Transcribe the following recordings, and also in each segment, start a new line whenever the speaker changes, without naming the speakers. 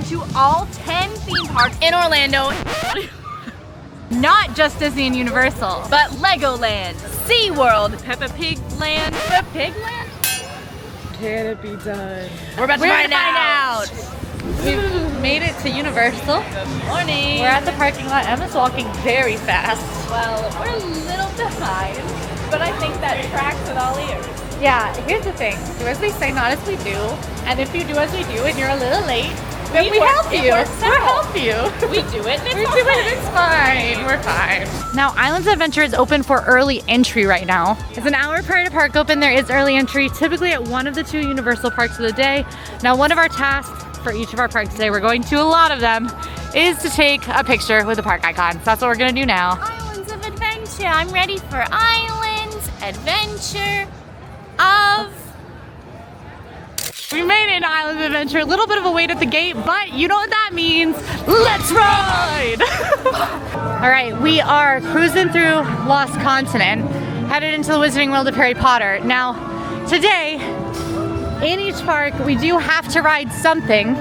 going to all 10 theme parks in Orlando. Not just Disney and Universal, but Legoland, SeaWorld, Peppa Pig Land, the Pig Land?
Can it be done?
We're about to find out.
We've made it to Universal.
Good morning.
We're at the parking lot. Emma's walking very fast.
Well, we're a little behind, but I think that tracks with AllEars.
Yeah, here's the thing. Do as we say, not as we do. And if you do as we do and you're a little late, then we help you. We'll help you.
We do it.
We do it. It's fine. We're fine. Now, Islands of Adventure is open for early entry right now. It's an hour prior to park open. There is early entry, typically at one of the 2 Universal parks of the day. Now, one of our tasks for each of our parks today, we're going to a lot of them, is to take a picture with the park icon. So that's what we're gonna do now.
Islands of Adventure. I'm ready for Islands Adventure of...
We made it in Islands of Adventure. A little bit of a wait at the gate, but you know what that means. Let's ride! All right, we are cruising through Lost Continent, headed into the Wizarding World of Harry Potter. Now, today, in each park, we do have to ride something,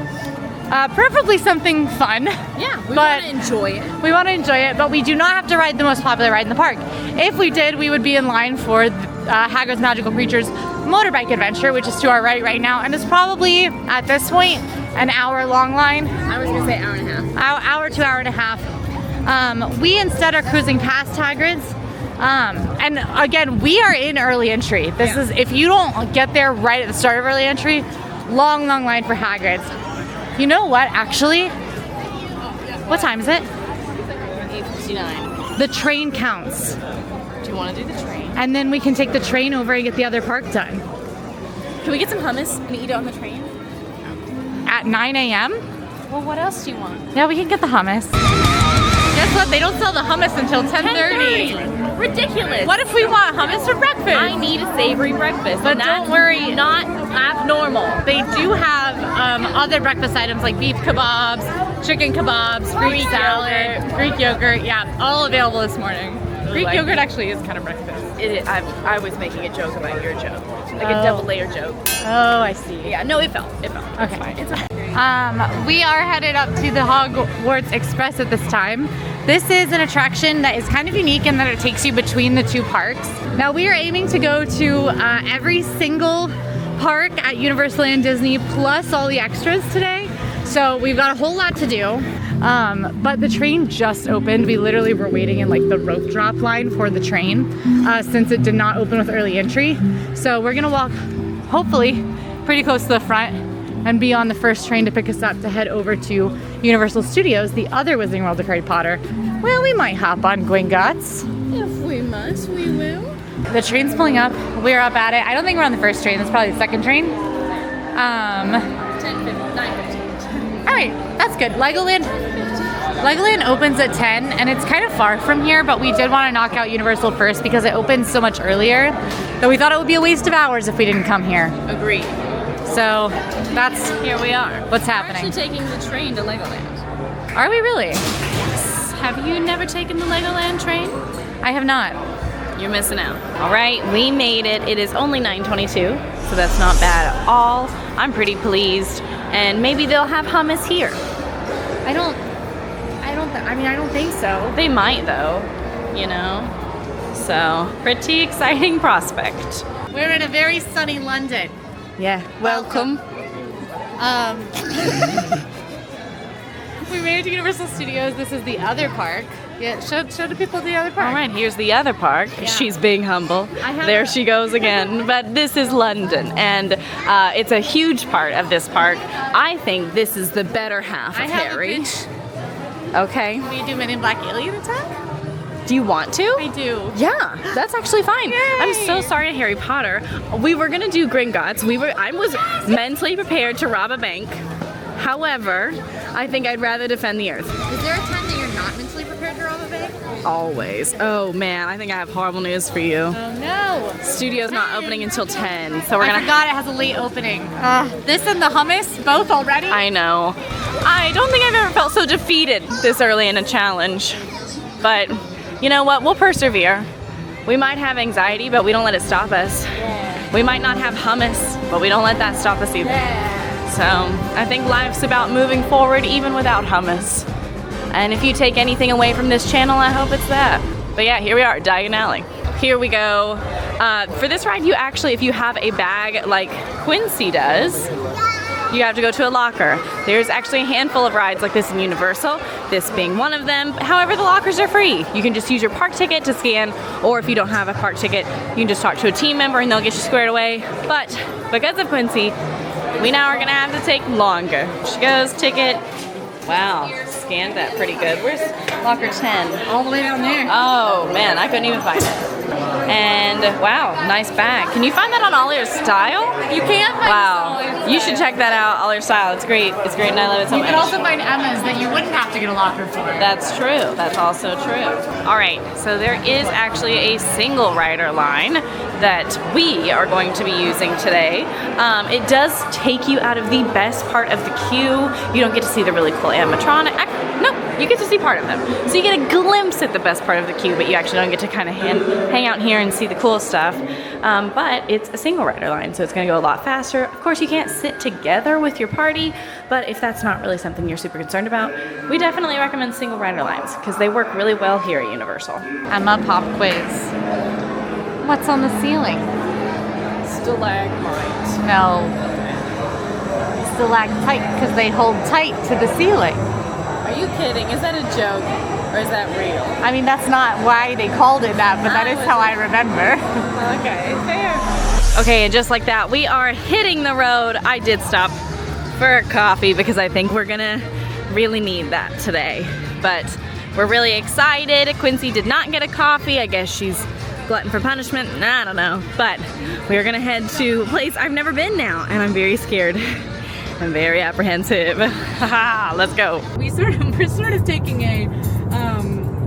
preferably something fun.
Yeah, we want to enjoy it.
We want to enjoy it, but we do not have to ride the most popular ride in the park. If we did, we would be in line for Hagrid's Magical Creatures motorbike adventure, which is to our right now, and it's probably, at this point, an hour-long line.
I was going to say hour and a half.
Hour to hour and a half. We instead are cruising past Hagrid's. And again, we are in early entry. This is, if you don't get there right at the start of early entry, long line for Hagrid's. You know what, actually? What time is it?
8:59.
The train counts.
Do you want to do the train?
And then we can take the train over and get the other park done.
Can we get some hummus and eat it on the train?
At 9 a.m.?
Well, what else do you want?
Yeah, we can get the hummus. Guess what? They don't sell the hummus until 10:30.
Ridiculous.
What if we want hummus for breakfast?
I need a savory breakfast.
But
and
don't worry,
not abnormal.
They do have other breakfast items like beef kebabs, chicken kebabs, Greek salad, Greek yogurt. Yeah, all available this morning. Greek yogurt actually is kind of breakfast.
I was making a joke about your joke, like a double layer joke.
Oh, I see.
Yeah, no, it fell. It's
Okay.
fine. It's fine.
We are headed up to the Hogwarts Express at this time. This is an attraction that is kind of unique in that it takes you between the 2 parks. Now we are aiming to go to every single park at Universal and Disney plus all the extras today. So we've got a whole lot to do. But the train just opened. We literally were waiting in like the rope drop line for the train since it did not open with early entry. So we're gonna walk, hopefully, pretty close to the front and be on the first train to pick us up to head over to Universal Studios, the other Wizarding World of Harry Potter. Well, we might hop on Gringotts.
If we must, we will.
The train's pulling up. We're up at it. I don't think we're on the first train. That's probably the second train.
9:15.
All right, that's good. Legoland opens at 10, and it's kind of far from here, but we did want to knock out Universal first because it opens so much earlier that we thought it would be a waste of hours if we didn't come here.
Agreed.
So that's
Here we are.
what's
We're
happening.
actually taking the train to Legoland.
Are we really?
Have you never taken the Legoland train?
I have not.
You're missing out. All right, we made it. It is only 9:22, so that's not bad at all. I'm pretty pleased, and maybe they'll have hummus here.
I don't think so.
They might though, you know. So, pretty exciting prospect.
We're in a very sunny London.
Yeah, welcome.
We made it to Universal Studios. This is the other park. Yeah, show the people the other park.
All right, here's the other park.
Yeah.
She's being humble. There she goes again. But this is London, and it's a huge part of this park. I think this is the better half of Harry. Okay.
Can we do Men in Black Alien attack?
Do you want to?
I do.
Yeah, that's actually fine.
Yay.
I'm so sorry to Harry Potter. We were gonna do Gringotts. I was mentally prepared to rob a bank. However, I think I'd rather defend the Earth.
Is there a time that you're not mentally prepared to rob a bank?
Always. Oh man, I think I have horrible news for you.
Oh no.
Studio's not opening until 10, so we're
I
gonna.
forgot it has a late opening. This and the hummus, both already?
I know. I don't think I've ever felt so defeated this early in a challenge. But you know what? We'll persevere. We might have anxiety, but we don't let it stop us.
Yeah.
We might not have hummus, but we don't let that stop us either.
Yeah.
So I think life's about moving forward even without hummus. And if you take anything away from this channel, I hope it's that. But yeah, here we are, Diagon Alley. Here we go. For this ride, you actually, if you have a bag like Quincy does, you have to go to a locker. There's actually a handful of rides like this in Universal, this being one of them. However, the lockers are free. You can just use your park ticket to scan, or if you don't have a park ticket, you can just talk to a team member and they'll get you squared away. But because of Quincy, we now are gonna have to take longer. She goes, ticket. Wow, scanned that pretty good. Where's locker 10?
All the way down there.
Oh man, I couldn't even find it. And wow, nice bag. Can you find that on AllEars Style?
You can't find
Wow, you should check that out, AllEars Style. It's great. It's great and I love it so
You
much.
can also find Emma's that you wouldn't have to get a locker for.
That's true. That's also true. All right, so there is actually a single rider line that we are going to be using today. It does take you out of the best part of the queue. You don't get to see the really cool animatronic. Nope, you get to see part of them. So you get a glimpse at the best part of the queue, but you actually don't get to kind of hang out here and see the cool stuff. But it's a single rider line, so it's gonna go a lot faster. Of course, you can't sit together with your party, but if that's not really something you're super concerned about, we definitely recommend single rider lines because they work really well here at Universal.
Emma, pop quiz. What's on the ceiling?
Stalagmite.
No. Stalactite, because they hold tight to the ceiling.
Are you kidding? Is that a joke or is that real?
I mean, that's not why they called it that, but that is how I remember.
Okay, fair. Okay, and just like that, we are hitting the road. I did stop for a coffee because I think we're gonna really need that today. But we're really excited. Quincy did not get a coffee. I guess she's glutton for punishment. I don't know. But we're gonna head to a place I've never been now, and I'm very scared. I'm very apprehensive. Haha, let's go. We're sort of taking a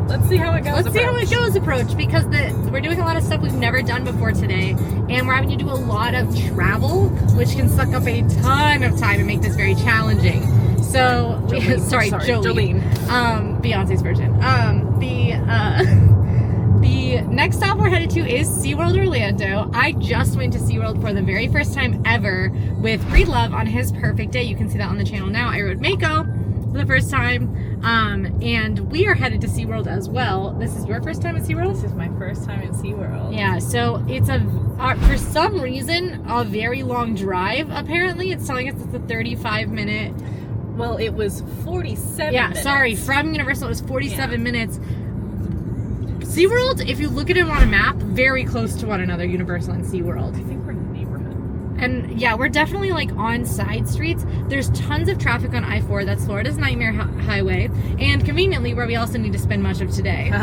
let's see how it goes.
Let's see how it goes approach, because we're doing a lot of stuff we've never done before today, and we're having to do a lot of travel, which can suck up a ton of time and make this very challenging. So, Jolene. Beyonce's version. The next stop we're headed to is SeaWorld Orlando. I just went to SeaWorld for the very first time ever with Breedlove on his perfect day. You can see that on the channel now. I rode Mako for the first time, and we are headed to SeaWorld as well. This is your first time at SeaWorld?
This is my first time at SeaWorld.
Yeah, so it's for some reason, a very long drive, apparently. It's telling us it's a 35-minute...
Well, it was 47 minutes.
Yeah, sorry, from Universal it was 47 minutes. SeaWorld, if you look at it on a map, very close to one another, Universal and SeaWorld.
I think we're in the neighborhood.
And yeah, we're definitely like on side streets. There's tons of traffic on I-4. That's Florida's Nightmare Highway. And conveniently, where we also need to spend much of today. So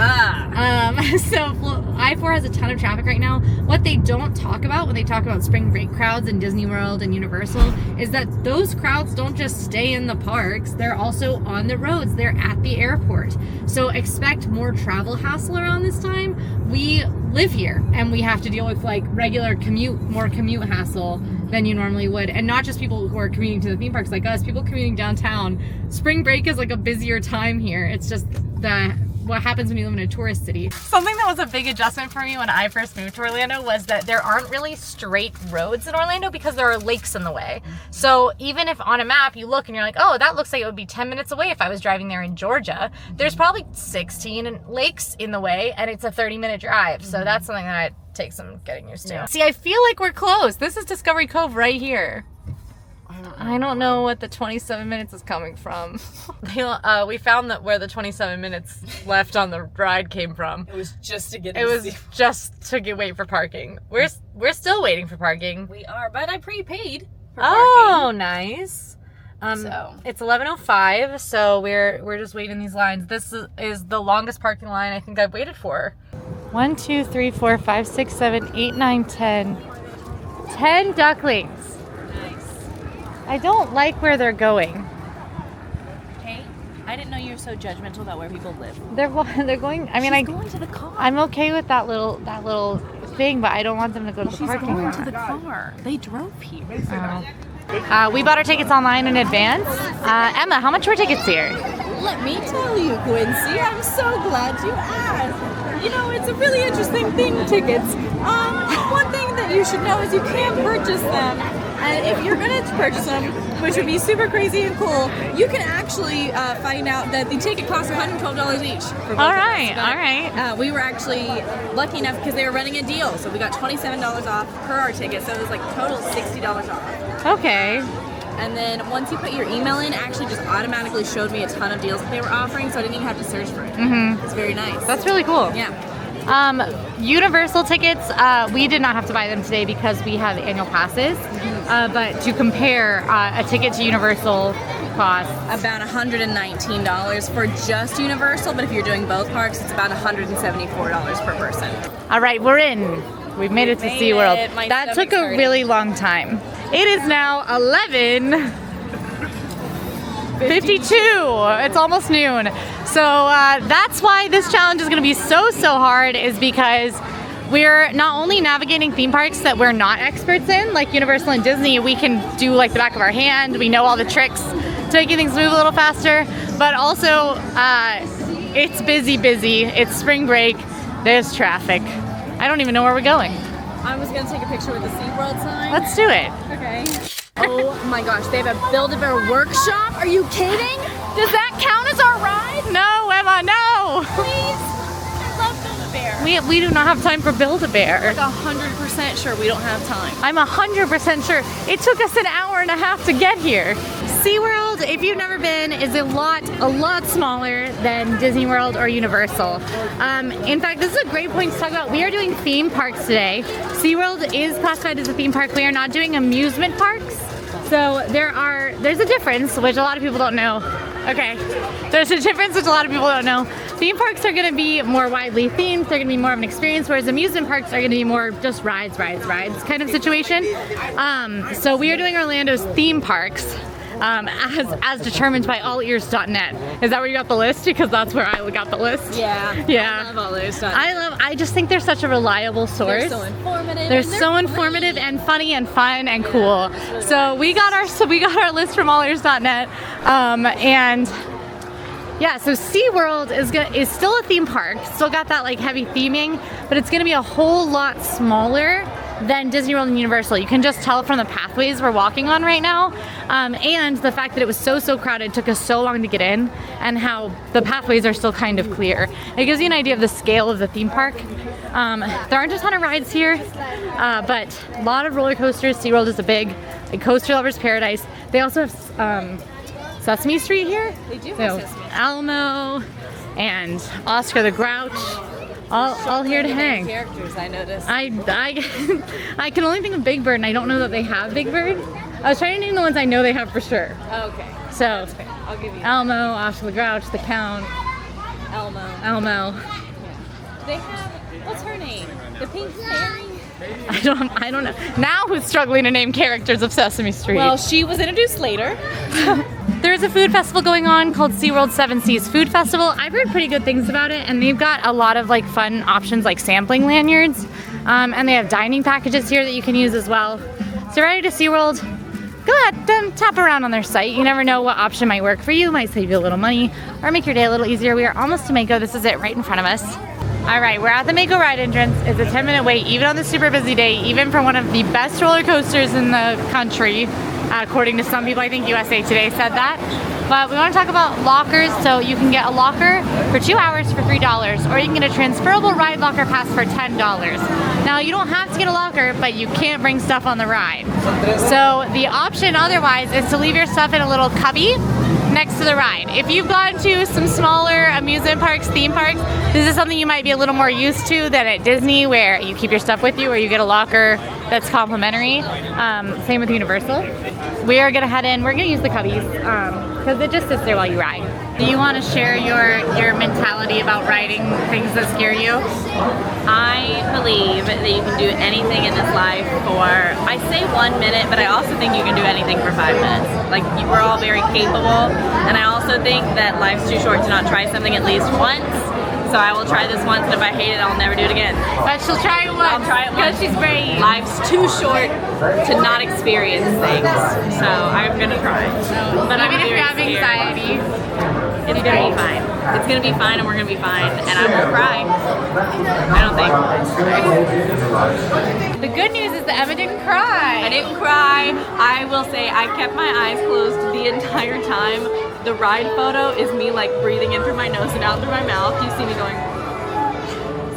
I-4 has a ton of traffic right now. What they don't talk about when they talk about spring break crowds in Disney World and Universal is that those crowds don't just stay in the parks. They're also on the roads. They're at the airport. So expect more travel hassle around this time. We live here and we have to deal with like regular more commute hassle than you normally would. And not just people who are commuting to the theme parks like us, people commuting downtown. Spring break is like a busier time here. It's just what happens when you live in a tourist city. Something that was a big adjustment for me when I first moved to Orlando was that there aren't really straight roads in Orlando because there are lakes in the way. So even if on a map you look and you're like, oh, that looks like it would be 10 minutes away if I was driving there in Georgia, there's probably 16 lakes in the way and it's a 30-minute drive. So that's something that I take some getting used to. Yeah. See, I feel like we're close. This is Discovery Cove right here. I don't know what the 27 minutes is coming from. We found that where the 27 minutes left on the ride came from.
It was just to get
wait for parking. We're still waiting for parking.
We are, but I prepaid for parking.
Oh, nice.
So
it's 11:05, so we're just waiting these lines. This is the longest parking line I think I've waited for. 1, 2, 3, 4, 5, 6, 7, 8, 9, 10. 10 ducklings. I don't like where they're going.
Hey, I didn't know you were so judgmental about where people live.
They're going. I mean,
She's going to the car.
I'm okay with that little thing, but I don't want them to go to the parking lot.
She's going to the car. They drove here.
We bought our tickets online in advance. Emma, how much were tickets here?
Let me tell you, Quincy. I'm so glad you asked. You know, it's a really interesting thing, tickets. One thing that you should know is you can purchase them
And if you're gonna purchase them, which would be super crazy and cool, you can actually find out that the ticket costs $112 each. For both
All
of us.
right,
But,
all right.
we were actually lucky enough because they were running a deal, so we got $27 off per our ticket, so it was like total $60 off.
Okay.
And then once you put your email in, it actually just automatically showed me a ton of deals that they were offering, so I didn't even have to search for it. It's very nice.
That's really cool.
Yeah.
Universal tickets, we did not have to buy them today because we have annual passes. But to compare, a ticket to Universal costs
About $119 for just Universal, but if you're doing both parks, it's about $174 per person.
All right, we're in. We've made it to
Made
SeaWorld.
it. My
That took
stomach's
a
hurting.
really long time. It is now 11:52. It's almost noon. So that's why this challenge is going to be so hard, is because we're not only navigating theme parks that we're not experts in, like Universal and Disney. We can do like the back of our hand. We know all the tricks to making things move a little faster, but also it's busy. It's spring break. There's traffic. I don't even know where we're going.
I was gonna take a picture with the SeaWorld sign.
Let's do it.
Okay. Oh my gosh, they have a Build-A-Bear workshop? Are you kidding? Does that count as our ride?
No, Emma, no.
Please? I love Build-A-Bear.
We do not have time for Build-A-Bear.
100% sure we don't have time.
I'm 100% sure. It took us an hour and a half to get here. SeaWorld, if you've never been, is a lot smaller than Disney World or Universal. In fact, this is a great point to talk about. We are doing theme parks today. SeaWorld is classified as a theme park. We are not doing amusement parks. So there's a difference, which a lot of people don't know. Okay, there's a difference which a lot of people don't know. Theme parks are gonna be more widely themed. They're gonna be more of an experience, whereas amusement parks are gonna be more just rides kind of situation. So we are doing Orlando's theme parks. As determined by AllEars.net. Is that where you got the list? Because that's where I got the list.
Yeah.
Yeah.
I love AllEars.net.
I just think they're such a reliable source.
They're so informative.
They're
and
so informative and funny and fun and cool. So we got our list from AllEars.net, and yeah. So SeaWorld is still a theme park. Still got that like heavy theming, but it's gonna be a whole lot smaller than Disney World and Universal. You can just tell from the pathways we're walking on right now, and the fact that it was so crowded, took us so long to get in, and how the pathways are still kind of clear. It gives you an idea of the scale of the theme park. There aren't a ton of rides here, but a lot of roller coasters. SeaWorld is a big coaster lover's paradise. They also have Sesame Street here.
They do
So
have Sesame Street.
Elmo and Oscar the Grouch. All here to hang.
Characters, I noticed.
I can only think of Big Bird, and I don't know that they have Big Bird. I was trying to name the ones I know they have for sure.
Okay.
So,
That's fair. I'll give you
Elmo, Oscar the Grouch, the Count, Elmo.
They have, what's her name? The Pink Fairy?
I don't know. Now who's struggling to name characters of Sesame Street?
Well, she was introduced later.
There's a food festival going on called SeaWorld Seven Seas Food Festival. I've heard pretty good things about it, and they've got a lot of like fun options like sampling lanyards, and they have dining packages here that you can use as well. So ready to SeaWorld? Go ahead, then tap around on their site. You never know what option might work for you, might save you a little money, or make your day a little easier. We are almost to Mako. This is it right in front of us. All right, we're at the Mako ride entrance. It's a 10-minute wait, even on the super busy day, even for one of the best roller coasters in the country. According to some people, I think USA Today said that. But we want to talk about lockers. So you can get a locker for 2 hours for $3, or you can get a transferable ride locker pass for $10. Now you don't have to get a locker, but you can't bring stuff on the ride. So the option otherwise is to leave your stuff in a little cubby next to the ride. If you've gone to some smaller amusement parks, theme parks, this is something you might be a little more used to than at Disney, where you keep your stuff with you, or you get a locker that's complimentary. Same with Universal. We are gonna head in. We're gonna use the cubbies because it just sits there while you ride. Do you want to share your mentality about riding things that scare you?
I believe that you can do anything in this life for, I say 1 minute, but I also think you can do anything for 5 minutes. Like, we're all very capable, and I also think that life's too short to not try something at least once. So I will try this once, and if I hate it, I'll never do it again.
But she'll try it once.
I'll try it once.
Because she's brave.
Life's too short to not experience things. So I'm gonna try. But
Even if you have anxiety,
it's gonna be fine. It's gonna be fine and we're gonna be fine and I won't cry. I don't think.
The good news is that Emma didn't cry.
I didn't cry. I will say I kept my eyes closed the entire time. The ride photo is me like breathing in through my nose and out through my mouth. You see me going.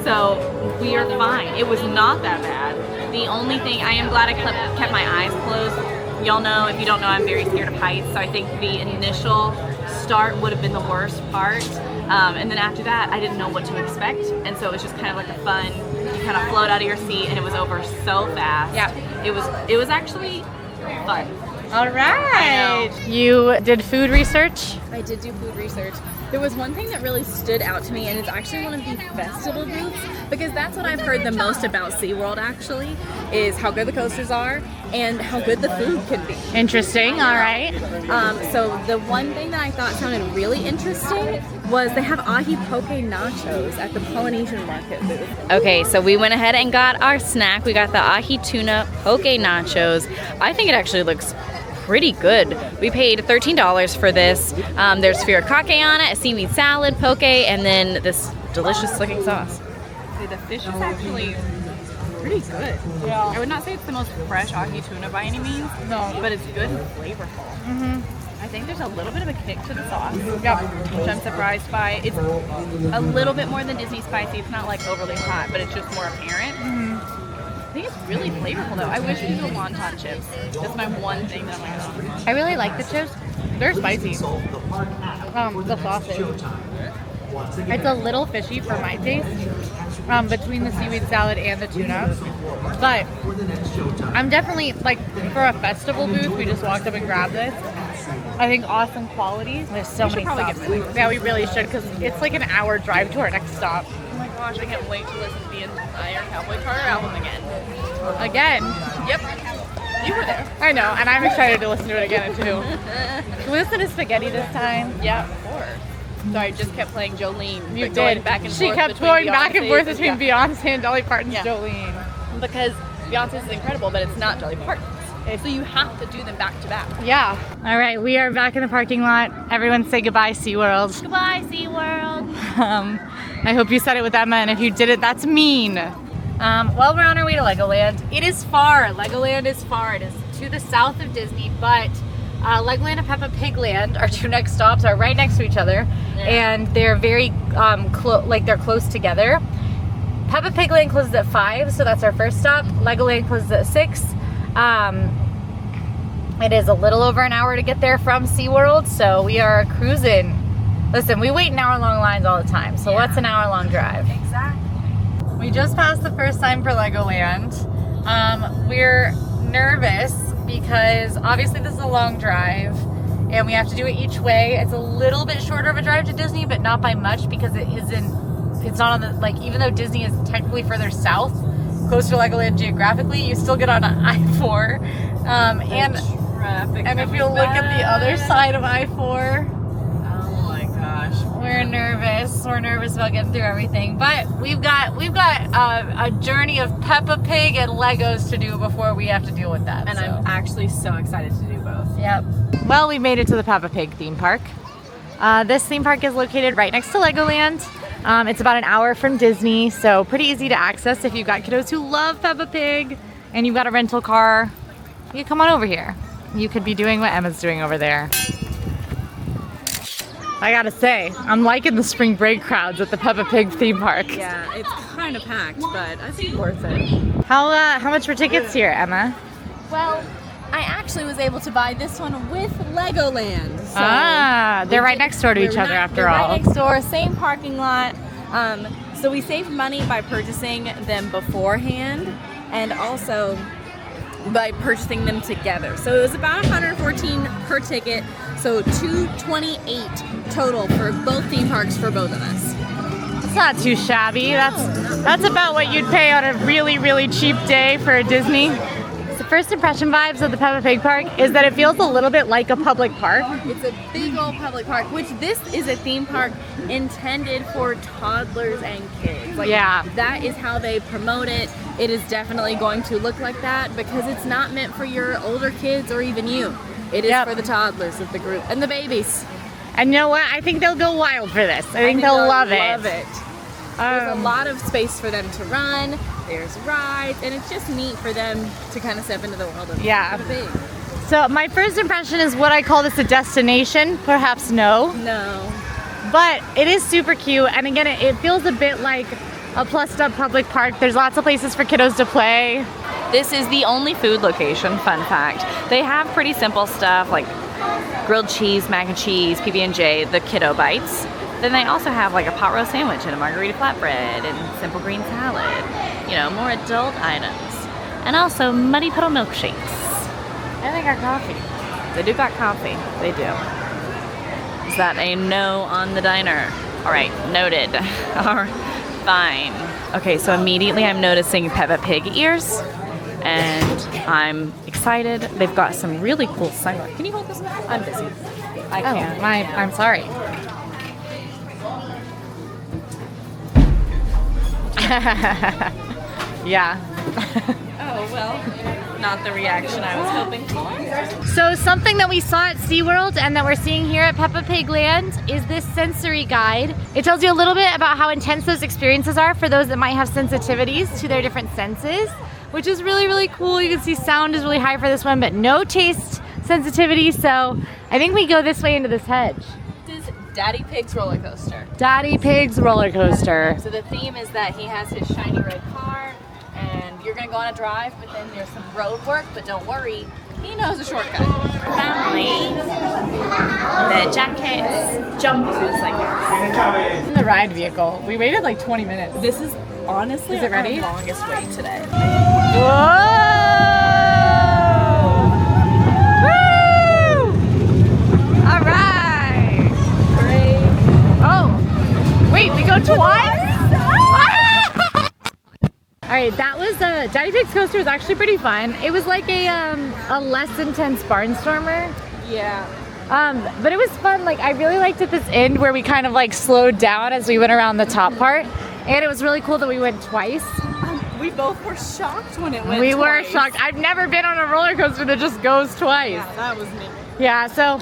So we are fine. It was not that bad. The only thing, I am glad I kept my eyes closed. Y'all know, if you don't know, I'm very scared of heights. So I think the initial start would have been the worst part. And then after that, I didn't know what to expect. And so it was just kind of like a fun, you kind of float out of your seat and it was over so fast.
Yeah.
It was actually fun.
All right. You did food research?
I did do food research. There was one thing that really stood out to me, and it's actually one of the festival booths, because that's what I've heard the most about SeaWorld actually, is how good the coasters are and how good the food can be.
Interesting, all right.
So the one thing that I thought sounded really interesting was they have ahi poke nachos at the Polynesian market booth.
Okay, so we went ahead and got our snack. We got the ahi tuna poke nachos. I think it actually looks pretty good. We paid $13 for this. There's furikake on it, a seaweed salad, poke, and then this delicious looking sauce. See, the fish is actually pretty good.
Yeah.
I would not say it's the most fresh ahi tuna by any means,
No.
but it's good and flavorful.
Mm-hmm.
I think there's a little bit of a kick to the sauce,
Yep.
which I'm surprised by. It's a little bit more than Disney spicy. It's not like overly hot, but it's just more apparent.
Mm-hmm.
I think it's really flavorful though. I wish these were wonton chips. That's my one thing that I'm like, oh.
I really like the chips. They're spicy. The sausage. It's a little fishy for my taste, between the seaweed salad and the tuna. But I'm definitely, like, for a festival booth, we just walked up and grabbed this. I think awesome quality. There's so many stops. Yeah, we really should, because it's like an hour drive to our next stop.
Oh my gosh, I can't wait to listen to the entire Cowboy Carter album again.
Again.
Yep. You were there.
I know, and I'm excited to listen to it again, too. Can we listen to Spaghetti this time?
Yeah, of course. Sorry, I just kept playing Jolene.
You
but going
did.
back and
She
forth
kept
between
going back and forth
Beyonce's-
between Beyonce and Dolly Parton's
Yeah.
Jolene.
Because Beyonce's is incredible, but it's not Dolly Parton's. So you have to do them back to back.
Yeah. All right, we are back in the parking lot. Everyone say goodbye, SeaWorld.
Goodbye, SeaWorld.
I hope you said it with Emma, and if you did it, that's mean. Well, we're on our way to Legoland. It is far. Legoland is far. It is to the south of Disney, but Legoland and Peppa Pig Land, our two next stops, are right next to each other, and they're very they're close together. Peppa Pig Land closes at 5, so that's our first stop. Legoland closes at 6. It is a little over an hour to get there from SeaWorld, so we are cruising. Listen, we wait in hour-long lines all the time, so what's an hour-long drive?
Exactly.
We just passed the first time for Legoland. We're nervous because obviously this is a long drive and we have to do it each way. It's a little bit shorter of a drive to Disney, but not by much, because it's not on the, like, even though Disney is technically further south, closer to Legoland geographically, you still get on I-4. And if you look at the other side of I-4,
Oh my gosh.
we're nervous. We're nervous about getting through everything, but we've got a journey of Peppa Pig and Legos to do before we have to deal with that.
And
so.
I'm actually so excited to do both.
Yep. Well, we made it to the Peppa Pig theme park. This theme park is located right next to Legoland. It's about an hour from Disney, so pretty easy to access if you've got kiddos who love Peppa Pig and you've got a rental car. You can come on over here. You could be doing what Emma's doing over there. I gotta say, I'm liking the spring break crowds at the Peppa Pig theme park.
Yeah, it's kind of packed, but I think worth it.
How much for tickets here, Emma?
Well, I actually was able to buy this one with Legoland. So
They're right next door to each other after all.
Right next door, same parking lot. So we saved money by purchasing them beforehand, and also by purchasing them together. So it was about $114 per ticket, so $228 total for both theme parks for both of us.
It's not too shabby. That's about what you'd pay on a really, really cheap day for a Disney. The first impression vibes of the Peppa Pig Park is that it feels a little bit like a public park.
It's a big old public park, which this is a theme park intended for toddlers and kids. Like,
Yeah.
that is how they promote it. It is definitely going to look like that because it's not meant for your older kids or even you. It is
Yep.
for the toddlers of the group and the babies.
And you know what? I think they'll go wild for this. I think they'll love it.
Love it. There's a lot of space for them to run. There's rides, and it's just neat for them to kind of step into the world of Peppa Pig.
So my first impression is, would I call this a destination? Perhaps no.
No.
But it is super cute, and again, it feels a bit like a plussed up public park. There's lots of places for kiddos to play.
This is the only food location, fun fact. They have pretty simple stuff like grilled cheese, mac and cheese, PB&J, the kiddo bites. Then they also have like a pot roast sandwich and a margarita flatbread and simple green salad. You know, more adult items. And also muddy puddle milkshakes.
And they got coffee.
They do got coffee, they do. Is that a no on the diner? All right, noted. Fine. Okay, so immediately I'm noticing Peppa Pig ears, and I'm excited. They've got some really cool sunglasses. Can you hold this? I'm busy. I can't.
I'm sorry. Yeah.
Oh, well, not the reaction I was hoping for.
So something that we saw at SeaWorld and that we're seeing here at Peppa Pig Land is this sensory guide. It tells you a little bit about how intense those experiences are for those that might have sensitivities to their different senses, which is really, really cool. You can see sound is really high for this one, but no taste sensitivity. So I think we go this way into this hedge.
This is Daddy Pig's roller coaster.
Daddy Pig's roller coaster.
So the theme is that he has his shiny red car, and you're gonna go on a drive, but then there's some road work, but don't worry, he knows a shortcut. Family, the jackets, jumpsuits like this.
In the ride vehicle. We waited like 20 minutes.
This is honestly
it ready?
our longest wait today.
Whoa! Woo! All right.
Great.
Oh, wait, we go twice? All right, that was Daddy Pig's coaster was actually pretty fun. It was like a less intense barnstormer.
Yeah.
But it was fun. Like, I really liked at this end where we kind of like slowed down as we went around the top part. And it was really cool that we went twice.
We both were shocked when it went
We
twice.
were shocked. I've never been on a roller coaster that just goes twice.
Yeah, that was neat.
Yeah, so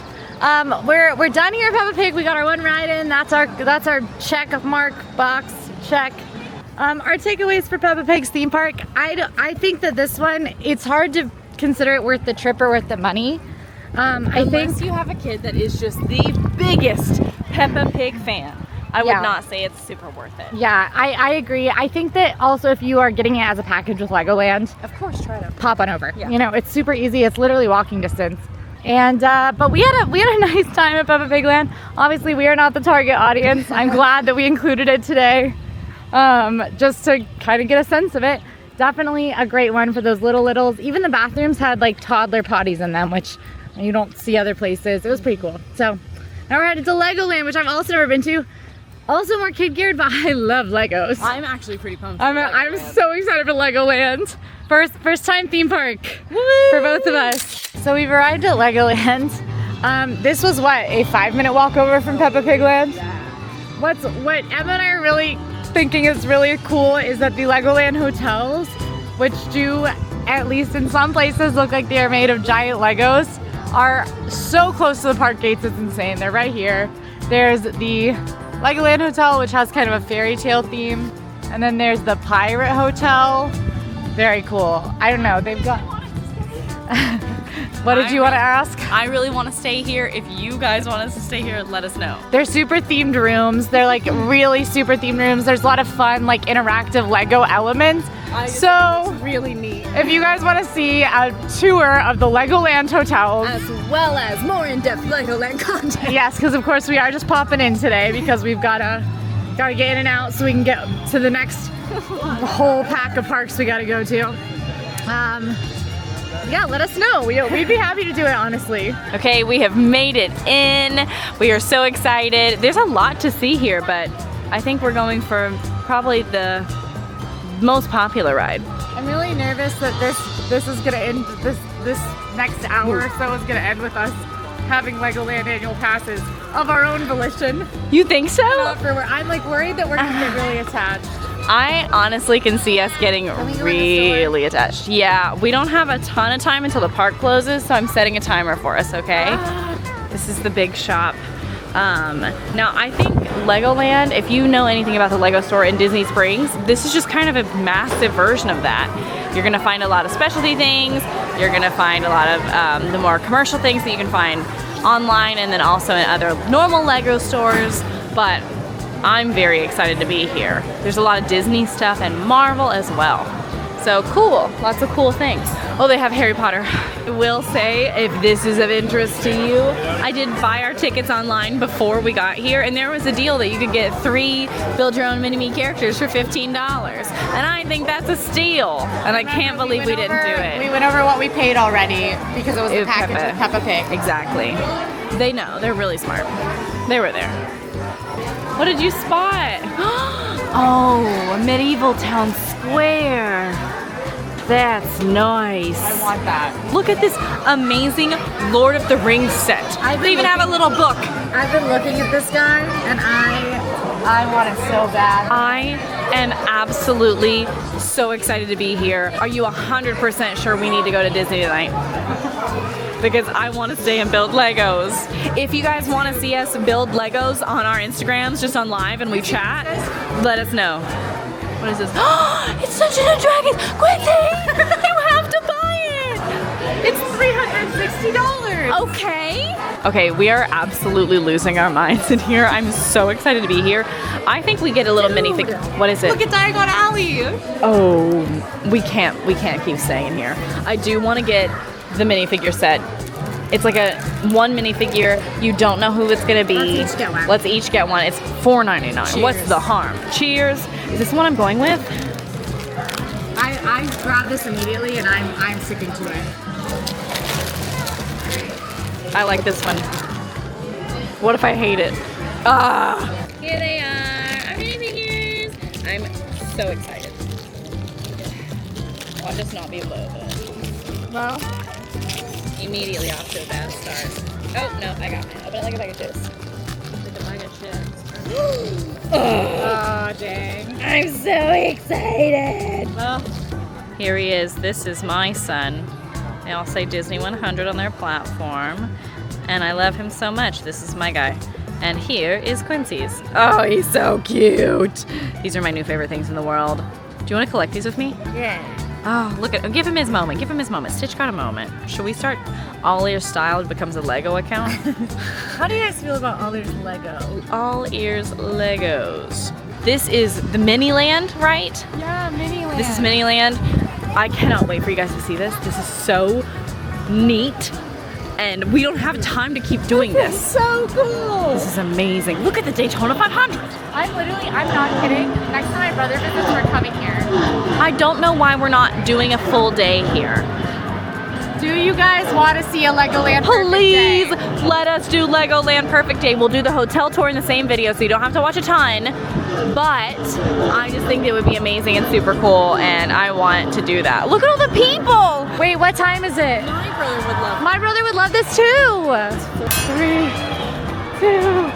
we're done here at Peppa Pig. We got our one ride in. That's our check mark box check. Our takeaways for Peppa Pig's theme park. I think that this one, it's hard to consider it worth the trip or worth the money.
Unless you have a kid that is just the biggest Peppa Pig fan, I would not say it's super worth it.
Yeah, I agree. I think that also if you are getting it as a package with Legoland,
Of course, try it.
pop on over.
Yeah.
You know, it's super easy. It's literally walking distance. And but we had a nice time at Peppa Pig Land. Obviously, we are not the target audience. I'm glad that we included it today, just to kind of get a sense of it. Definitely a great one for those littles. Even the bathrooms had like toddler potties in them, which you don't see other places. It was pretty cool. So now we're headed to Legoland, which I've also never been to. Also more kid geared, but I love Legos.
I'm actually pretty pumped.
I'm so excited for Legoland. First time theme park for both of us. So we've arrived at Legoland. This was what, a 5-minute walk over from Peppa Pig Land? What Emma and I are really thinking is really cool is that the Legoland hotels, which do, at least in some places, look like they are made of giant Legos, are so close to the park gates, it's insane. They're right here. There's the Legoland Hotel, which has kind of a fairy tale theme. And then there's the Pirate Hotel. Very cool. I don't know, they've got... What did you want to ask?
I really want to stay here. If you guys want us to stay here, let us know.
They're super themed rooms. They're like really super themed rooms. There's a lot of fun, like interactive Lego elements. So
really neat.
if you guys want to see a tour of the Legoland hotels,
As well as more in-depth Legoland content.
yes, because of course we are just popping in today because we've gotta get in and out so we can get to the next whole pack of parks we gotta go to. Yeah, let us know. We'd be happy to do it, honestly.
Okay, we have made it in. We are so excited. There's a lot to see here, but I think we're going for probably the most popular ride.
I'm really nervous that this is gonna end. This next hour or so is gonna end with us having Legoland annual passes of our own volition.
You think so?
I'm like worried that we're gonna get really attached.
I honestly can see us getting really attached. Yeah, we don't have a ton of time until the park closes, so I'm setting a timer for us, okay? This is the big shop. Now I think Legoland, if you know anything about the Lego store in Disney Springs, this is just kind of a massive version of that. You're gonna find a lot of specialty things, you're gonna find a lot of the more commercial things that you can find online and then also in other normal Lego stores, but I'm very excited to be here. There's a lot of Disney stuff and Marvel as well. So cool, lots of cool things. Oh, they have Harry Potter. I will say, if this is of interest to you, I did buy our tickets online before we got here, and there was a deal that you could get 3 build your own mini-me characters for $15. And I think that's a steal. And I can't believe we didn't do it.
We went over what we paid already because it was the package with Peppa Pig.
Exactly. They know, they're really smart. They were there. What did you spot? Oh, a medieval town square. That's nice.
I want that.
Look at this amazing Lord of the Rings set. They even have a little book.
I've been looking at this guy and I want it so bad.
I am absolutely so excited to be here. Are you 100% sure we need to go to Disney tonight? Because I want to stay and build Legos. If you guys want to see us build Legos on our Instagrams, just on live and we chat, let us know. What is this? It's Dungeons and Dragons! Quincy! You have to buy it!
It's $360.
Okay. Okay, we are absolutely losing our minds in here. I'm so excited to be here. I think we get a little minifig. What is it?
Look at Diagon Alley.
Oh, we can't keep staying in here. I do want to get the minifigure set. It's like a one minifigure. You don't know who it's gonna be.
Let's each get one.
Let's each get one. It's $4.99. What's the harm? Cheers. Is this what I'm going with?
I grabbed this immediately and I'm sticking to it.
I like this one. What if I hate it? Ah! Here they are, our minifigures. I'm so excited. Watch us not be able to open it.
Well,
Immediately off to a bad start. Oh, no, I got mine. Open it like a bag of chips. Like a bag of chips.
oh dang.
I'm so excited. Well, here he is. This is my son. They all say Disney 100 on their platform. And I love him so much. This is my guy. And here is Quincy's. Oh, he's so cute. These are my new favorite things in the world. Do you want to collect these with me?
Yeah.
Oh, look at, give him his moment. Give him his moment. Stitch got a moment. Should we start AllEars Style becomes a Lego account?
How do you guys feel about AllEars Lego?
AllEars Legos. This is the Miniland, right?
Yeah, Miniland.
This is Miniland. I cannot wait for you guys to see this. This is so neat. And we don't have time to keep doing this.
So cool.
This is amazing. Look at the Daytona 500.
I'm not kidding. Next time my brother visits, we're coming here.
I don't know why we're not doing a full day here.
Do you guys want to see a Legoland
Please
Perfect Day?
let us do Legoland Perfect Day. We'll do the hotel tour in the same video so you don't have to watch a ton. But I just think it would be amazing and super cool and I want to do that. Look at all the people!
Wait, what time is it?
My brother would love
My brother would love this too. 3, 2,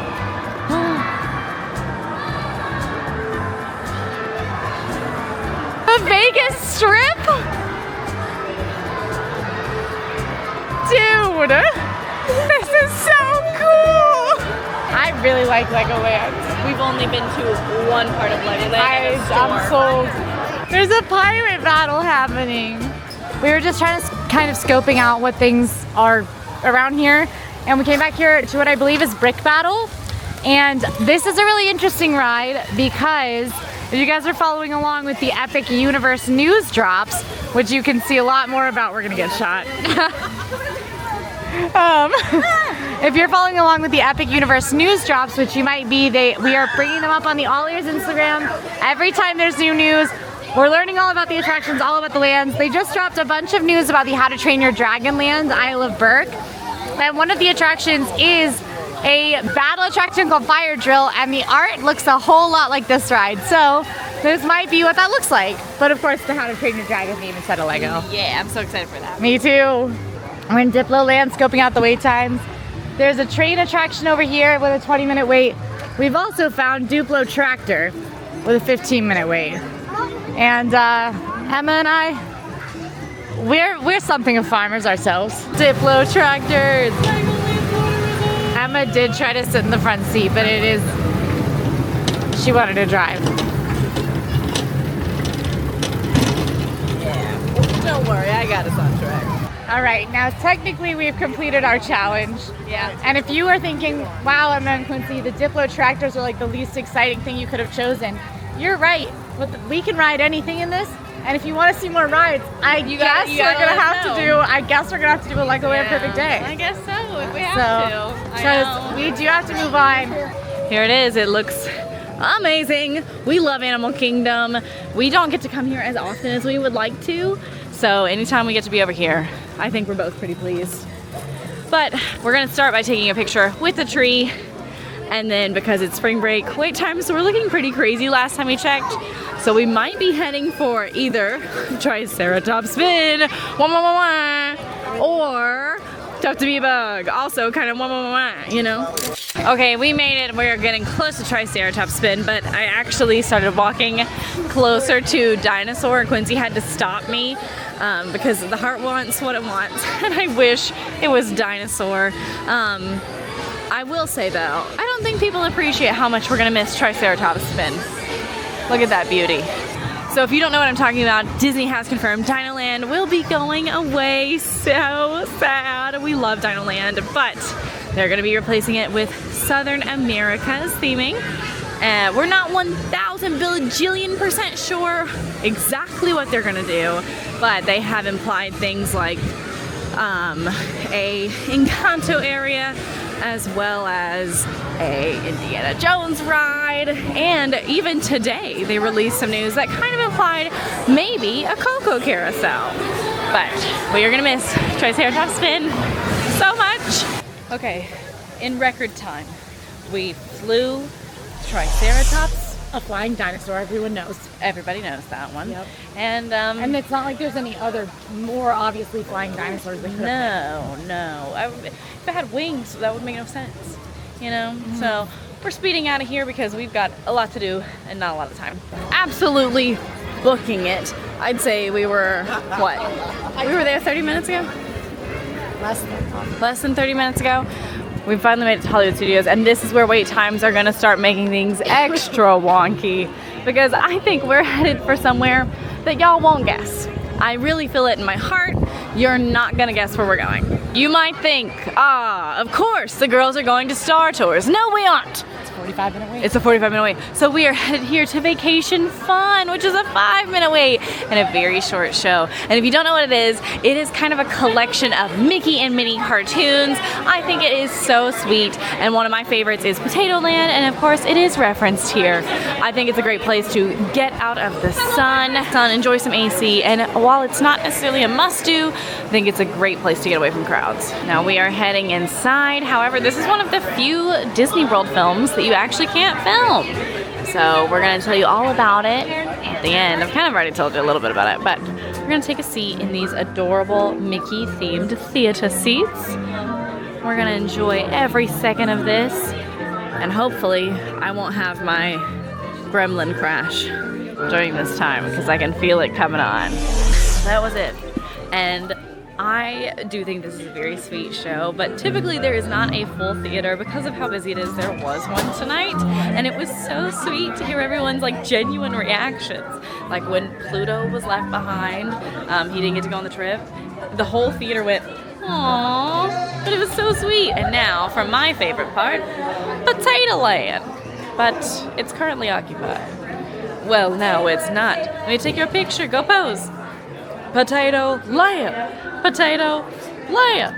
The Vegas Strip? Dude, this is so cool. I really like Legoland.
We've only been to one part of Legoland.
I'm sold. There's a pirate battle happening. We were just trying to kind of scoping out what things are around here, and we came back here to what I believe is Brick Battle. And this is a really interesting ride because if you guys are following along with the Epic Universe news drops, which you can see a lot more about, we're gonna get shot. If you're following along with the Epic Universe news drops, which you might be, we are bringing them up on the AllEars Instagram. Every time there's new news, we're learning all about the attractions, all about the lands. They just dropped a bunch of news about the How to Train Your Dragon land, Isle of Berk. And one of the attractions is a battle attraction called Fire Drill, and the art looks a whole lot like this ride. So this might be what that looks like. But of course, the How to Train Your Dragon theme instead of Lego.
Yeah, I'm so excited for that.
Me too. We're in Diplo Land scoping out the wait times. There's a train attraction over here with a 20-minute wait. We've also found Duplo Tractor with a 15-minute wait. And Emma and I, we're something of farmers ourselves. Diplo Tractors. Emma Emma did try to sit in the front seat, but she wanted to drive.
Yeah, don't worry, I got us on track.
All right, now technically we've completed our challenge.
Yeah.
And if you were thinking, wow, Emma and Quincy, the Diplo tractors are like the least exciting thing you could have chosen, you're right. But we can ride anything in this. And if you want to see more rides, I guess we're gonna have to do a Legoland Perfect Day.
I guess so, if we have to.
Because we do have to move on.
Here it is. It looks amazing. We love Animal Kingdom. We don't get to come here as often as we would like to. So anytime we get to be over here, I think we're both pretty pleased. But we're gonna start by taking a picture with the tree. And then because it's spring break wait times were looking pretty crazy last time we checked. So we might be heading for either Triceratops spin, wah, wah, wah, wah, or Tough to Be a Bug, also kind of wah, wah, wah, wah, you know? Okay, we made it. We're getting close to Triceratops spin, but I actually started walking closer to Dinosaur. Quincy had to stop me because the heart wants what it wants, and I wish it was Dinosaur. I will say though, I don't think people appreciate how much we're gonna miss Triceratops spin. Look at that beauty. So if you don't know what I'm talking about, Disney has confirmed Dinoland will be going away. So sad. We love Dinoland, but they're gonna be replacing it with Southern America's theming. We're not 1,000 bajillion% sure exactly what they're gonna do, but they have implied things like a Encanto area, as well as a Indiana Jones ride, and even today they released some news that kind of implied maybe a Coco carousel. But we are gonna miss Triceratops spin so much. Okay, in record time, we flew Triceratops.
A flying dinosaur, everyone knows.
Everybody knows that one.
Yep.
And
it's not like there's any other more obviously flying dinosaurs that could have
no. If it had wings, that would make no sense, you know? So we're speeding out of here because we've got a lot to do and not a lot of time. Absolutely booking it. I'd say we were, what? We were there 30 minutes ago? Less than 30 minutes ago. We finally made it to Hollywood Studios, and this is where wait times are gonna start making things extra wonky, because I think we're headed for somewhere that y'all won't guess. I really feel it in my heart. You're not gonna guess where we're going. You might think, of course, the girls are going to Star Tours. No, we aren't.
It's a 45-minute wait.
It's a 45-minute wait. So we are headed here to Vacation Fun, which is a 5-minute wait and a very short show. And if you don't know what it is kind of a collection of Mickey and Minnie cartoons. I think it is so sweet. And one of my favorites is Potato Land, and of course it is referenced here. I think it's a great place to get out of the sun, enjoy some AC, and while it's not necessarily a must-do, I think it's a great place to get away from crowds. Now we are heading inside. However, this is one of the few Disney World films that you actually can't film. So we're gonna tell you all about it at the end. I've kind of already told you a little bit about it, but we're gonna take a seat in these adorable Mickey themed theater seats. We're gonna enjoy every second of this, and hopefully I won't have my gremlin crash during this time, because I can feel it coming on. That was it. And I do think this is a very sweet show, but typically there is not a full theater because of how busy it is. There was one tonight, and it was so sweet to hear everyone's like genuine reactions. Like when Pluto was left behind, he didn't get to go on the trip. The whole theater went, aww, but it was so sweet. And now for my favorite part, Potato Land, but it's currently occupied. Well, no, it's not. Let me take your picture. Go pose. Potato Land. Potato Land.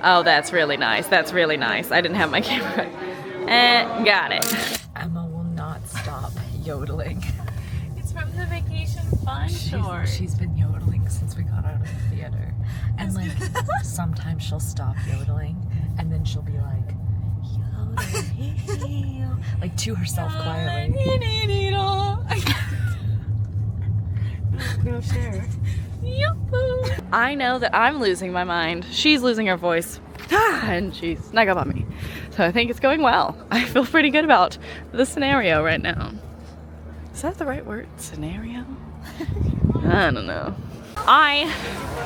Oh, that's really nice. That's really nice. I didn't have my camera. Got it.
Emma will not stop yodeling.
It's from the Vacation Fun short.
She's been yodeling since we got out of the theater. And like, sometimes she'll stop yodeling and then she'll be like, yodel, like to herself quietly.
Go share. I know that I'm losing my mind. She's losing her voice. And she's snuck up on me. So I think it's going well. I feel pretty good about the scenario right now. Is that the right word? Scenario? I don't know. I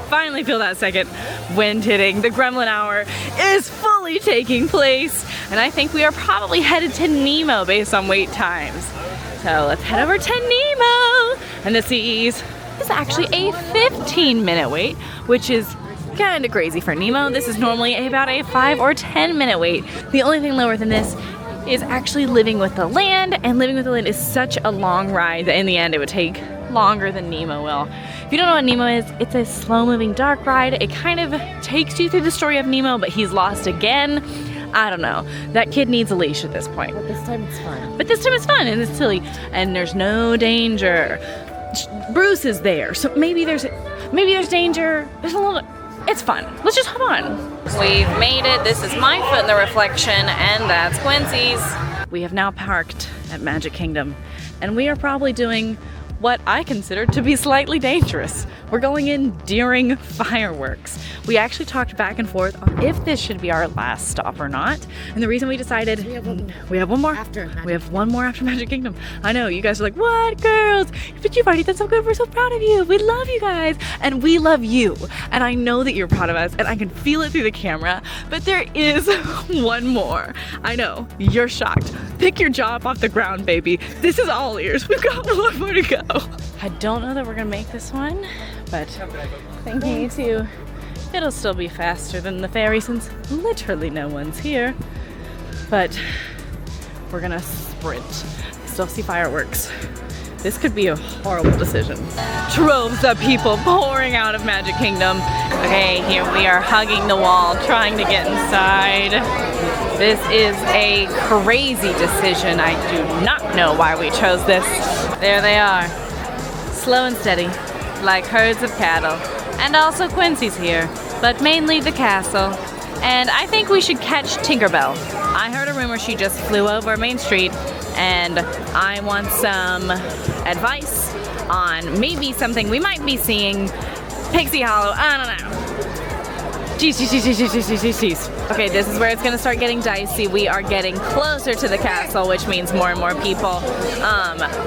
finally feel that second wind hitting. The Gremlin Hour is fully taking place, and I think we are probably headed to Nemo based on wait times. So let's head over to Nemo. And the Seas is actually a 15-minute wait, which is kind of crazy for Nemo. This is normally about a 5 or 10-minute wait. The only thing lower than this is actually Living with the Land, and Living with the Land is such a long ride that in the end it would take longer than Nemo will. If you don't know what Nemo is, it's a slow-moving dark ride. It kind of takes you through the story of Nemo, but he's lost again. I don't know. That kid needs a leash at this point.
But this time it's fun.
But this time it's fun and it's silly, and there's no danger. Bruce is there, so maybe there's danger. There's a little. It's fun. Let's just hop on. We've made it. This is my foot in the reflection, and that's Quincy's. We have now parked at Magic Kingdom, and we are probably doing what I consider to be slightly dangerous. We're going in during fireworks. We actually talked back and forth on if this should be our last stop or not. And the reason we decided we have one more after Magic Kingdom. I know, you guys are like, what, girls? But you've already done so good. We're so proud of you. We love you guys. And we love you. And I know that you're proud of us, and I can feel it through the camera. But there is one more. I know, you're shocked. Pick your jaw up off the ground, baby. This is all ears. We've got one more to go. I don't know that we're gonna make this one, but thinking you too. It'll still be faster than the ferry since literally no one's here. But we're gonna sprint. Still see fireworks. This could be a horrible decision. Droves of people pouring out of Magic Kingdom. Okay, here we are hugging the wall, trying to get inside. This is a crazy decision. I do not know why we chose this. There they are, slow and steady, like herds of cattle. And also Quincy's here, but mainly the castle. And I think we should catch Tinkerbell. I heard a rumor she just flew over Main Street, and I want some advice on maybe something we might be seeing. Pixie Hollow, I don't know. Jeez. Okay, this is where it's gonna start getting dicey. We are getting closer to the castle, which means more and more people.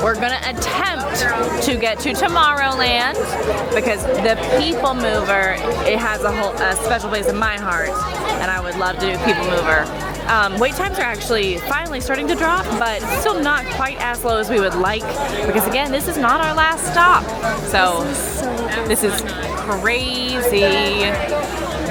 We're gonna attempt to get to Tomorrowland because the People Mover, it has a special place in my heart, and I would love to do People Mover. Wait times are actually finally starting to drop, but still not quite as low as we would like, because again, this is not our last stop. So this is crazy.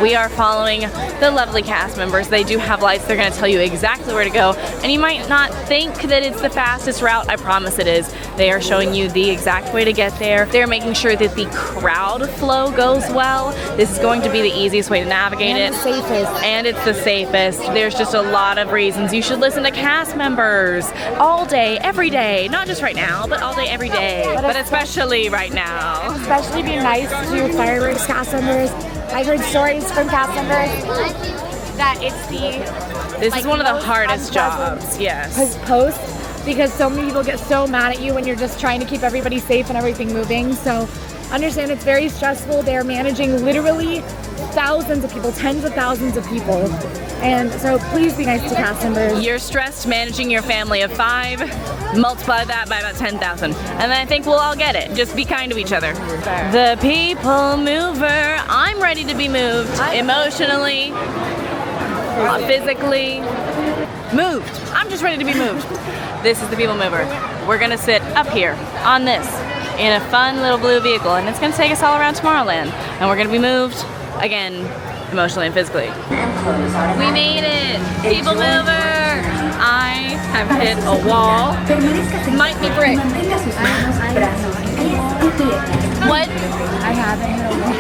We are following the lovely cast members. They do have lights. They're going to tell you exactly where to go. And you might not think that it's the fastest route. I promise it is. They are showing you the exact way to get there. They're making sure that the crowd flow goes well. This is going to be the easiest way to navigate it. And it's the safest. There's just a lot of reasons you should listen to cast members all day, every day. Not just right now, but all day, every day. But especially right now.
Especially be nice to fireworks cast members. I've heard stories from cast members that it's
This is one of the hardest jobs, yes.
Post, because so many people get so mad at you when you're just trying to keep everybody safe and everything moving. So understand it's very stressful. They're managing literally thousands of people, tens of thousands of people. And so please be nice to cast members.
You're stressed managing your family of 5, multiply that by about 10,000. And then I think we'll all get it. Just be kind to each other. The People Mover. I'm ready to be moved emotionally, physically, moved. I'm just ready to be moved. This is the People Mover. We're gonna sit up here on this in a fun little blue vehicle, and it's gonna take us all around Tomorrowland. And we're gonna be moved, again, emotionally and physically. We made it! People Mover! I have hit a wall. Might be brick. What?
I haven't hit a wall.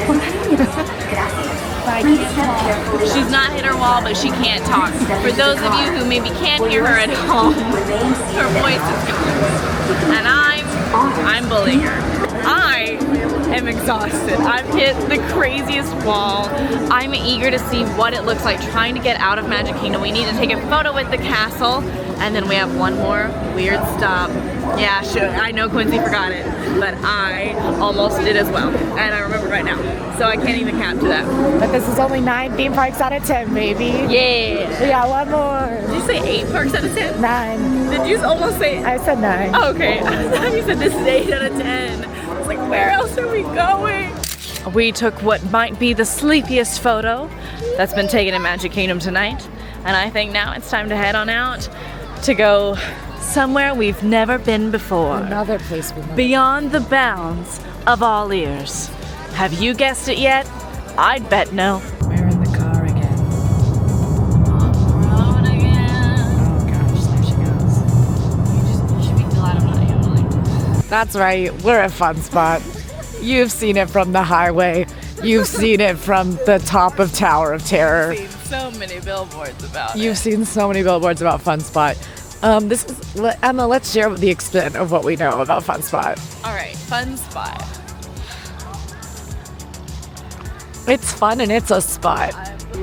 But I can't talk.
She's not hit her wall, but she can't talk. For those of you who maybe can't hear her at home, her voice is gone. And I'm bullying her. I am exhausted. I've hit the craziest wall. I'm eager to see what it looks like trying to get out of Magic Kingdom. We need to take a photo with the castle, and then we have one more weird stop. Yeah, sure, I know Quincy forgot it, but I almost did as well, and I remember right now, so I can't even capture that.
But this is only 9 theme parks out of 10, baby.
Yeah.
We got one more.
Did you say 8 parks out of 10?
9.
Did you almost say?
I said 9.
Oh, okay, I thought you said this is 8 out of 10. I was like, where else are we going? We took what might be the sleepiest photo that's been taken in Magic Kingdom tonight. And I think now it's time to head on out to go somewhere we've never been before.
Another place we know.
Beyond the bounds of AllEars. Have you guessed it yet? I'd bet no.
We're in the car again.
On the road again.
Oh gosh, there she goes.
You should be glad I'm not yodeling.
That's right, we're at Fun Spot. You've seen it from the highway. You've seen it from the top of Tower of Terror.
I've seen so many billboards about
You've
it.
seen so many billboards about Fun Spot. Emma, let's share the extent of what we know about Fun Spot.
All right, Fun Spot.
It's fun and it's a spot.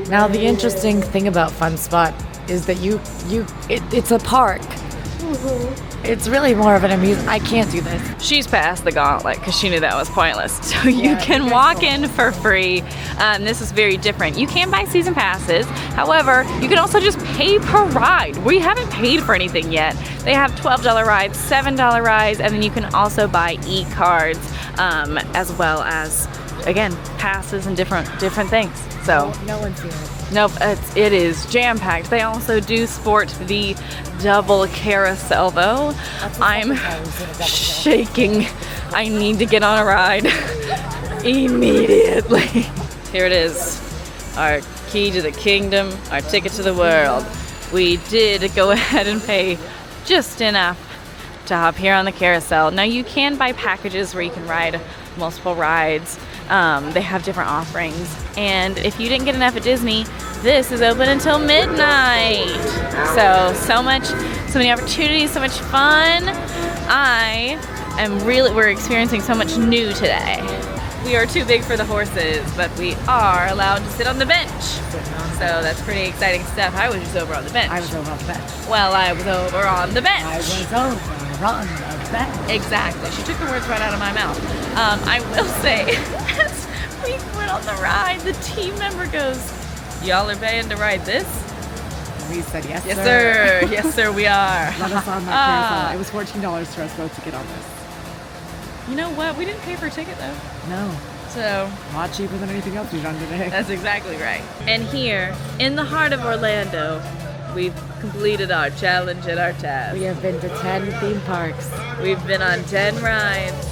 Now the interesting thing about Fun Spot is that it's a park. It's really more of an amusement. I can't do this.
She's passed the gauntlet because she knew that was pointless. So you can walk in for free. This is very different. You can buy season passes. However, you can also just pay per ride. We haven't paid for anything yet. They have $12 rides, $7 rides, and then you can also buy e-cards as well as, again, passes and different things. So
No one's here.
nope, it is jam-packed. They also do sport the double carousel though. I'm shaking. I need to get on a ride immediately. Here it is. Our key to the kingdom, our ticket to the world. We did go ahead and pay just enough to hop here on the carousel. Now you can buy packages where you can ride multiple rides. They have different offerings. And if you didn't get enough at Disney, this is open until midnight. So many opportunities, so much fun. We're experiencing so much new today. We are too big for the horses, but we are allowed to sit on the bench. So that's pretty exciting stuff. I was just over on the bench.
I was over on the bench.
Well, I was over on the bench.
I was over on the bench.
Exactly. She took the words right out of my mouth. I will say, as we went on the ride, the team member goes, "Y'all are paying to ride this?"
We said yes,
Yes, sir. Yes, sir, we are.
Let us on that carousel. It was $14 for us both to get on this.
You know what? We didn't pay for a ticket, though.
No,
So
a lot cheaper than anything else we've done today.
that's exactly right. And here, in the heart of Orlando, we've completed our challenge and our task.
We have been to 10 theme parks.
We've been on 10 rides,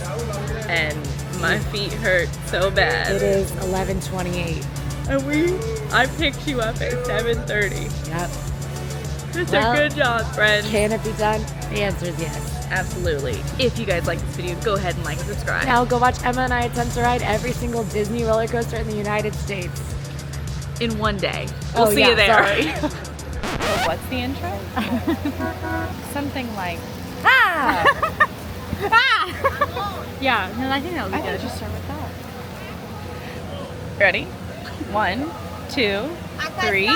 and my feet hurt so bad.
It is 11:28.
And I picked you up at 7:30.
Yep.
It's
Well,
a good job, friend.
Can it be done? The answer is yes.
Absolutely. If you guys like this video, go ahead and like and subscribe.
Now go watch Emma and I attempt to ride every single Disney roller coaster in the United States.
In one day. We'll
Oh,
see
yeah,
you there.
sorry.
So what's the intro? Something like,
Yeah, no, I think that would be good.
just start with that. Ready? 1, 2, 3.